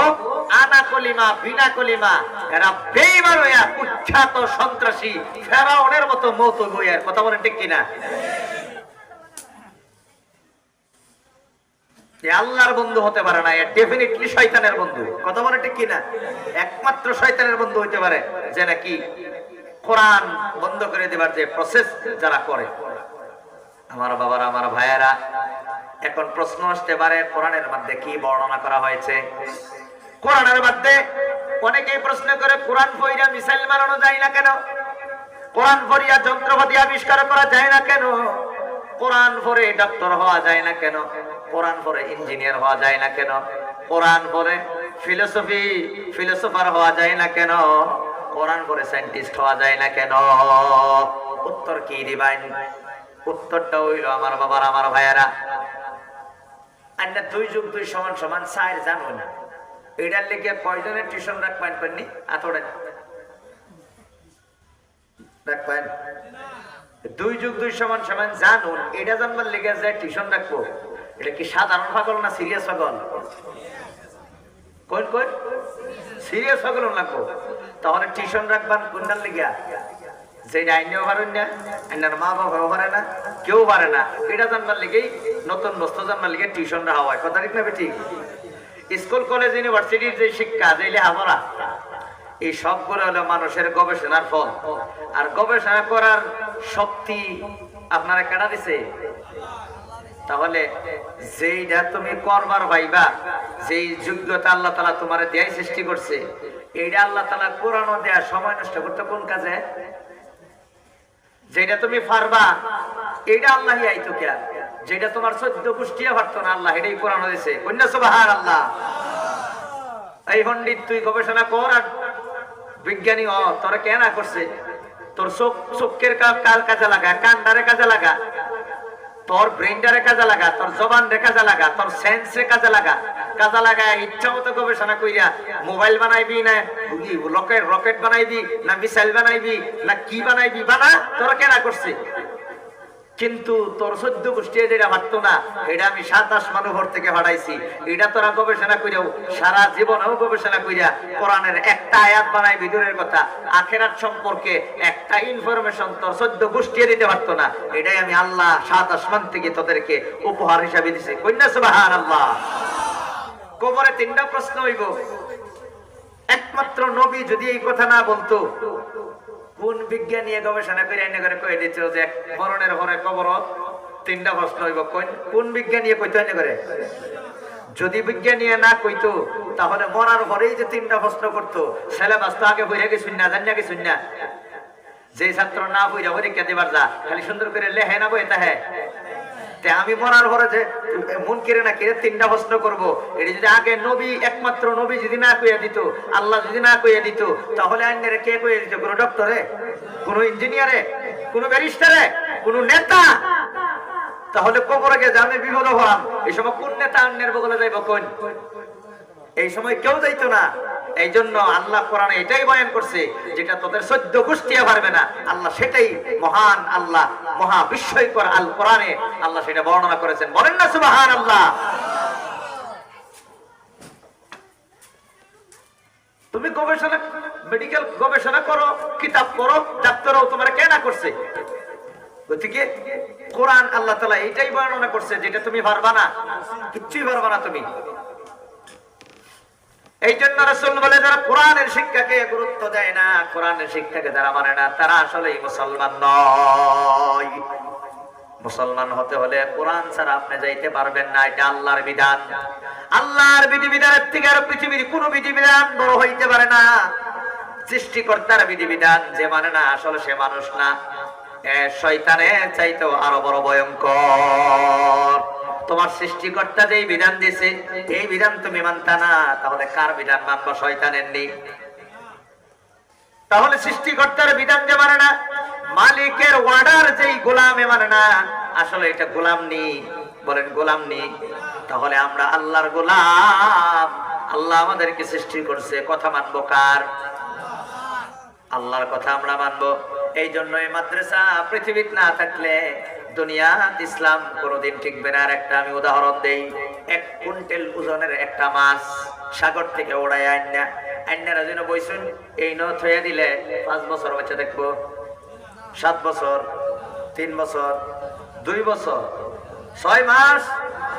আনা কলিমা বিনা কলিমা, এরা বেঈমান হইয়া কুখ্যাত সন্ত্রাসী ফেরাউনের মতো মৌত বইয়ের। কথা বলেন ঠিক কিনা? আল্লাহর বন্ধু হতে পারে না, ডেফিনেটলি শয়তানের বন্ধু। কথা বলে ঠিক কিনা? একমাত্র শয়তানের বন্ধু হইতে পারে যে নাকি কোরআন বন্ধ করে দেবার যে প্রসেস যারা করে। আমার বাবারা, আমার ভাইয়েরা, এখন প্রশ্ন আসতে পারে কোরআনের মধ্যে কি বর্ণনা করা হয়েছে? কোরআনের মধ্যে অনেকেই প্রশ্ন করে, কোরআন পড়িয়া মিসাইল মারানো যায় না কেন? কোরআন পড়িয়া যন্ত্রপাতি আবিষ্কার করা যায় না কেন? কোরআন পড়ে ডাক্তার হওয়া যায় না কেন? কোরআন পড়ে ইঞ্জিনিয়ার হওয়া যায় না কেন? কোরআন পড়ে ফিলোসফার হওয়া যায় না কেন? কোরআন পড়ে সায়েন্টিস্ট হওয়া যায় না কেন? উত্তর কি দিবেন? উত্তরটা হইল, আমার বাবার, আমার ভাইয়েরা, আমরা 2 + 2 = 4 জানো না। এটার লেগে কয়জনের টিউশন রাখবেন? পাননি আতড়েন রাখবেন। 2 + 2 = জানুন, এটা জানবার লেগে যে টিউশন রাখবো, এটা কি সাধারণ পাগল না সিরিয়াস পাগল? কোন কোন সিরিয়াস পাগল লাগবো? তাহলে টিউশন রাখবেন কোনটার লেগে? যেটা আইনেও পারেন না, আইনার মা বাবাও পারে না, কেউ পারে না, এটা জানবার লেগেই, নতুন বস্তু জানবার লেগে টিউশন রাখা হয়। কথা ঠিক না ঠিক? স্কুল কলেজ ইউনিভার্সিটির যে শিক্ষা, যে লেখাপড়া, এই সবগুলো হলো মানুষের গবেষণার ফল। আর গবেষণা করার শক্তি আপনারা কেনা দিছে? তাহলে যেইটা তুমি করবার ভাইবা, যেই যোগ্যতা আল্লাহ তাআলা তোমার দেয় সৃষ্টি করছে, এইটা আল্লাহ তাআলা কোরআন দেয়া সময় নষ্ট করতে কোন কাজে? যেটা তুমি পারবা এইটা আল্লাহই আইতো কে? যেটা তোমার 14 গোষ্ঠীও পারতো না, আল্লাহ এটাই কোরআন দিয়েছে। কন্যা সুবহানাল্লাহ। এই পণ্ডিত, তুই গবেষণা কর আর বিজ্ঞানী হ, তোরা কেন করছে? তোর চোখের কাজে লাগা, কান্ডারে কাজে লাগা, তোর ব্রেইনটারে কাজে লাগা, তোর জবান রে কাজে লাগা, তোর সেন্স রে কাজে লাগা, কাজে লাগায় ইচ্ছা মতো গবেষণা কইরা মোবাইল বানাইবি না রকেট বানাইবি না মিসাইল বানাইবি না কি বানাইবি, বানা, তোরা কেনা করছে। কিন্তু তোর 14 গোষ্ঠী যেটা পারতো না, এটা আমি 7 আসমান উপর থেকে পাঠাইছি। এটা তোরা গবেষণা কইরাও সারা জীবনেও গবেষণা কইরা কোরআনের একটা আয়াত বানাই ভিতরের কথা, আখিরাত সম্পর্কে একটা ইনফরমেশন তোর 14 গোষ্ঠী দিতে পারতো না। এটাই আমি আল্লাহ 7 আসমান থেকে তোদেরকে উপহার হিসাবে দিছি। কইনা সুবহানাল্লাহ। কবরে 3টা প্রশ্ন হইব। একমাত্র নবী যদি এই কথা না বলতো, কোন বিজ্ঞান নিয়ে গবেষণা করে এনে করে কয়ে দিত যে মরণের পরে কবর 3টা প্রশ্ন হইব, কোন বিজ্ঞান নিয়ে কইতো এনে করে? যদি বিজ্ঞান নিয়ে না কইতো তাহলে মরার পরেই যে 3টা প্রশ্ন করতো, সিলেবাস তো আগে বইরে গেছুন না, জানি না গেছুন না। যে ছাত্র না বইরা পরীক্ষা দিবার যা খালি সুন্দর করে লেহে না বই তাহে, আমি মরার পরে যে মন কিরে না কিরে 3টা প্রশ্ন করবো, এটা যদি আগে নবী, একমাত্র নবী যদি না কইয়া দিত, আল্লাহ যদি না কইয়া দিত, তাহলে আইনের কে কইয়া দিত? কোন ডক্টরে, কোন ইঞ্জিনিয়ারে, কোন ব্যারিস্টারে, কোন নেতা? তাহলে কবরে গিয়ে আমি বিপদ হলাম, এই সময় কোন নেতা অন্যের বগলে যাইব? কোন এই সময় কেউ যাইতো না। এই জন্য আল্লাহ কোরআনে এটাই বয়ান করছে, যেটা তোদের 14 গোষ্ঠীও পারবে না, আল্লাহ সেটাই মহান, আল্লাহ মহা বিস্ময়কর আল কোরআনে আল্লাহ সেটা বর্ণনা করেছেন। বলেন না সুবহানাল্লাহ। তুমি গবেষণা, মেডিকেল গবেষণা করো, কিতাব পড়ো, ডাক্তারও তোমার কেনা করছে। গতিকে কোরআন আল্লাহ তাআলা এটাই বর্ণনা করছে, যেটা তুমি পারবা না, কিচ্ছুই পারবা না তুমি। এই জন্য রাসূল বলে, যারা কোরআনের শিক্ষাকে গুরুত্ব দেয় না, কোরআনের শিক্ষাকে যারা মানে না, তারা আসলেই মুসলমান নয়। মুসলমান হতে হলে কোরআন ছাড়া আপনি যাইতে পারবেন না। এটা আল্লাহর বিধান। আল্লাহর বিধিবিধানের থেকে আর পৃথিবীর কোন বিধিবিধান বড় হইতে পারে না। সৃষ্টিকর্তার বিধিবিধান যে মানে না, আসলে সে মানুষ না, শয়তানের চাইতেও আরো বড় ভয়ঙ্কর। তোমার সৃষ্টিকর্তা যেই বিধান দিয়েছে, এই বিধান তুমি মানতা না, তাহলে কার বিধান মানবা? শয়তানের নেই। তাহলে সৃষ্টিকর্তার বিধান যে মানে না, মালিকের অর্ডার যেই গোলামে মানে না, আসলে এটা গোলাম নেই। বলেন গোলাম নেই। তাহলে আমরা আল্লাহর গোলাম। আল্লাহ আমাদেরকে সৃষ্টি করছে, কথা মানবো কার? আল্লাহর কথা আমরা মানবো। এই জন্য এই মাদ্রাসা পৃথিবীতে না থাকলে দুনিয়াত ইসলাম কোনোদিন টিকবে না। আর একটা আমি উদাহরণ দেই, 1 কুইন্টাল ওজনের একটা মাছ সাগর থেকে ওড়ায় আইনারা যেন বইসুন, এই নথ হয়ে দিলে 5 বছর বাচ্চা দেখবো, 7 বছর, 3 বছর, 2 বছর, 6 মাস,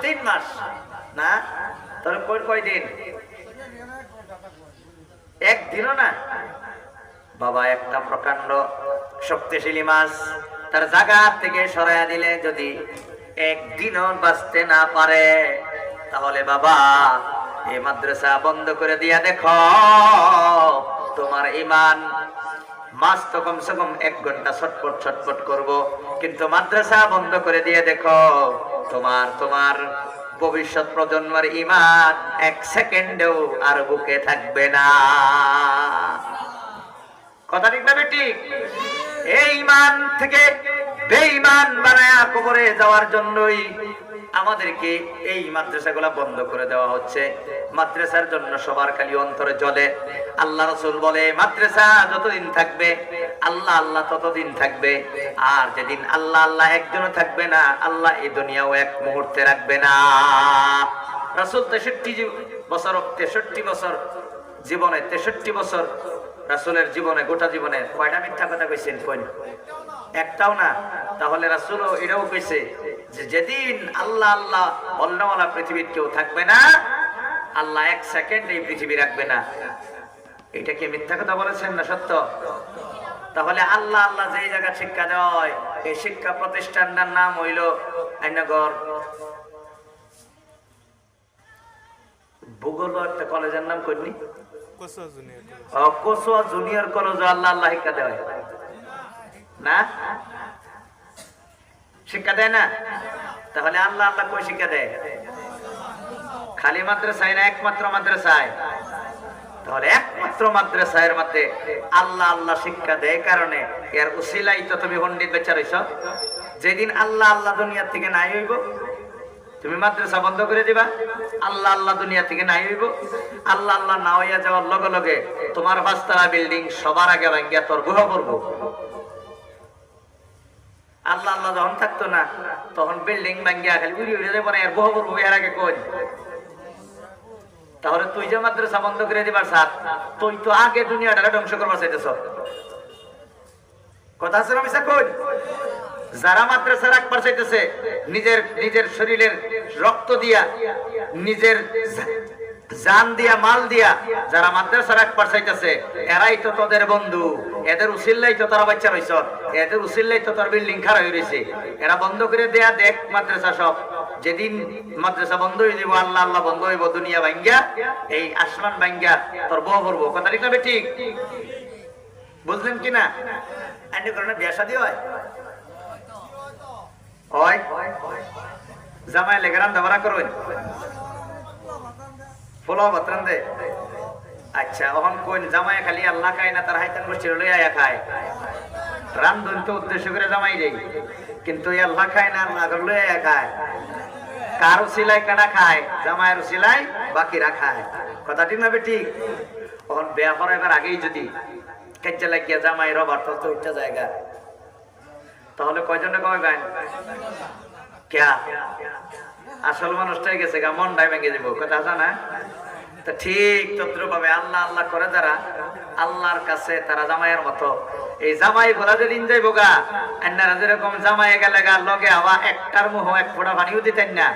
3 মাস না, তাহলে কয়দিন? একদিনও না। বাবা, একটা প্রকাণ্ড শক্তিশালী মাছ তার জায়গা থেকে সরাইয়া দিলে যদি একদিনও বাঁচতে না পারে, তাহলে বাবা এই মাদ্রাসা বন্ধ করে দিয়া দেখো তোমার ঈমান। মাছ তো কমসে কম 1 ঘন্টা ছটফট করবো, কিন্তু মাদ্রাসা বন্ধ করে দিয়ে দেখো তোমার ভবিষ্যৎ প্রজন্মের ঈমান 1 সেকেন্ডেও আর বুকে থাকবে না। কথা ঠিক না ঠিক? এই ঈমান থেকে বেঈমান বানায়া কবরে যাওয়ার জন্যই আমাদেরকে এই মাদ্রাসাগুলো বন্ধ করে দেওয়া হচ্ছে। মাদ্রাসার জন্য সবার খালি অন্তরে জ্বলে। আল্লাহ রাসূল বলে, মাদ্রাসা যতদিন থাকবে আল্লাহ আল্লাহ ততদিন থাকবে। আর যেদিন আল্লাহ আল্লাহ একজনও থাকবে না, আল্লাহ এই দুনিয়াও এক মুহূর্তে রাখবে না। রাসূল 63 বছর জীবনে, 63 বছর রাসূলের জীবনে, গোটা জীবনে কয়টা মিথ্যা কথা কইছেন? একটাও না। তাহলে রাসূলও এটাও কইছে যে যেদিন আল্লাহ আল্লাহ বলনেওয়ালা পৃথিবীর কেউ থাকবে না, আল্লাহ 1 সেকেন্ড এই পৃথিবী রাখবে না। এটা কি মিথ্যা কথা বলেছেন না সত্য? তাহলে আল্লাহ আল্লাহ যেই জায়গা শিক্ষা দেওয়া হয়, এই শিক্ষা প্রতিষ্ঠানটার নাম হইল আইনাগর ভূগোল একটা কলেজের নাম কইনি, কোসোয়া জুনিয়র কলেজ। আল্লাহ আল্লাহ শিক্ষা দেওয়া হয় না, শিক্ষা দেয় না। তাহলে আল্লাহ আল্লাহ কই শিক্ষা দেয়? খালি মাদ্রাসায় না, একমাত্র মাদ্রাসায়। তাহলে একমাত্র মাদ্রাসার মধ্যে আল্লাহ আল্লাহ শিক্ষা দেয় কারণে এর উসিলাই তো তুমি পণ্ডিত বেচার হইছ। যেদিন আল্লাহ আল্লাহ দুনিয়ার থেকে নাই হইব, তুমি মাদ্রাসা বন্ধ করে দিবা, আল্লাহ আল্লাহ দুনিয়া থেকে নাই হইব। আল্লাহ আল্লাহ না হইয়া যাওয়ার লগে লগে তোমার 5 তলা বিল্ডিং সবার আগে ভাঙ্গিয়া তোর গুহা পড়বো। আল্লাহ আল্লাহ যখন থাকতো না তখন বিল্ডিং ভাঙ্গিয়া খালি উড়ি উড়ে যাবো না, এর গুহা পড়বো এর আগে কই। তাহলে তুই যে মাদ্রাসা বন্ধ করে দিবার সাথ, তুই তো আগে দুনিয়াটাকে ধ্বংস করবার চাইতেছ। কথা আছে না মিছা কই? যারা মাদ্রাসা রাখবার চাইতেছে, নিজের নিজের শরীরের রক্ত দিয়া, নিজের জান দিয়া, মাল দিয়া যারা মাদ্রাসা রাখবার চাইতেছে, এরাই তো তোদের বন্ধু। এদের উসিল্লাই তো তারা বাচ্চা রইছ, এদের উসিল্লাই তো তোর বিল্ডিং খারাপ হয়ে রয়েছে। এরা বন্ধ করে দেয়া দেখ মাদ্রাসা সব। যেদিন মাদ্রাসা বন্ধ হয়ে যাব, আল্লাহ আল্লাহ বন্ধ হইব, দুনিয়া ভাঙ্গিয়া এই আসমান ভাঙ্গিয়া তোর বহ করবো। কথা ঠিক না ঠিক? বুঝলেন কিনা? এমনি কারণে বিয়া শাদী হয়, জামাই লেগে রান্না বাড়া করবেন, পোলাও ভাত রান্ধে। আচ্ছা, ওখান কোন জামাই খালি আল্লাহ খায় না, তার হাইতান বসে লইয়া খায়। রান্ধন তো উদ্দেশ্য করে জামাই যাই, কিন্তু আল্লাহ খায় না, আল্লাহ লইয়া খায়। কারো সিলাই কাটা খায়, জামাইয়ের সিলাই বাকিরা খায়। কথা ঠিক না বেটি? ওখান বেয়া করার আগেই যদি কেজা লাগিয়া জামাই রবার তো ওইটা জায়গা, তাহলে কয়জনে কয় গান ক্যা আসল মানুষটাই গেছে গা, মনটাই ভেঙে যাবো। কথা আছে না? তা ঠিক তদ্রুপ ভাবে আল্লাহ আল্লাহ করে যারা আল্লাহর কাছে, তারা জামাইয়ের মতো। এই জামাই গুলা যেদিন যাইব গা, আপনারা যেরকম জামাই গেলে গা লগে হওয়া একটার মুহ এক ফোঁটা পানিও দিতেন না।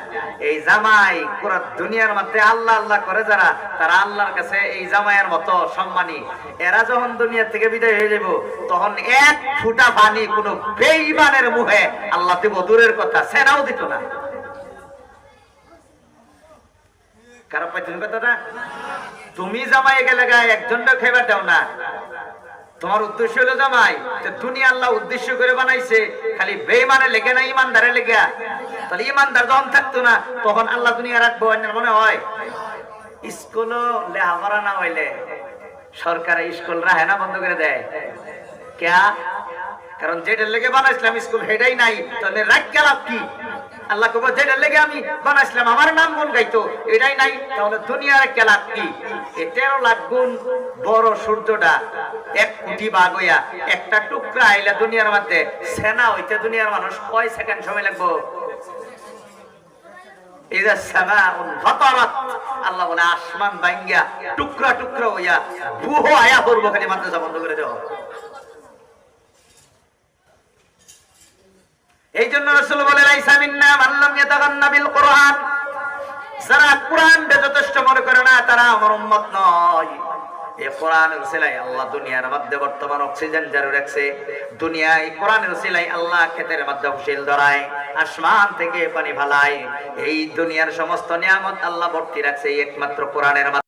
এই জামাই পুরো দুনিয়ার মধ্যে আল্লাহ আল্লাহ করে যারা, তারা আল্লাহর কাছে এই জামাইয়ের মতো সম্মানী। এরা যখন দুনিয়া থেকে বিদায় হয়ে যাব, তখন এক ফোঁটা পানি কোন বেঈমানের মুহে আল্লাহ দেব, দূরের কথা সেনাও দিত না। কারো পাইতেন কথাটা? তুমি জামাই গেলে গা একজনটা খাইবার দাও না। তোমার উদ্দেশ্য হলো জামাই, দুনিয়া আল্লাহ উদ্দেশ্য করে বানাইছে খালি বেঈমানে লেগে না, ইমানদারে লেগে। তাহলে ইমানদার যখন থাকতো না, তখন আল্লাহ দুনিয়া রাখবো। মনে হয় স্কুলও লেখাপড়া না হইলে সরকারে স্কুল রাহে না, বন্ধ করে দেয়। ক্যা? কারণ যেটার লেগে বানাইছিলাম স্কুল সেটাই নাই, তাহলে রাখ গেলাম কি? আল্লাহ কব যেটার লেগে আমি বানাইছিলাম, আমার নাম গুণ গাইতো, এটাই নাই, তাহলে দুনিয়ার কেলাপ কি? 13 লাখ গুণ বড় সূর্যটা 1 কোটি ভাগ হইয়া একটা টুকরা আইলে দুনিয়ার মধ্যে সেনা হইতে দুনিয়ার মানুষ কয় সেকেন্ড সময় লাগবো? আল্লাহ বলে আসমান ভাঙ্গিয়া টুকরা টুকরা হইয়া বুহ আয়া করবো, খালি মাদ্রাসা বন্ধ করে যাও। এই জন্য রাসূল বলে লাইসা মিন্না মান লাম ইয়াতাগান্না বিল কুরআন, যারা কুরআনকে যথেষ্ট মনে করে না, তারা আমার উম্মত নয়। এই কোরআনের উসিলায় আল্লাহ দুনিয়ার মধ্যে বর্তমান অক্সিজেন জারি রাখছে। দুনিয়ায় কোরআনের উসিলায় আল্লাহ ক্ষেতের মধ্যে ফসল ধরায়, আসমান থেকে পানি ফালায়। এই দুনিয়ার সমস্ত নিয়ামত আল্লাহ ভর্তি রাখছে একমাত্র কোরআনের মাধ্যমে।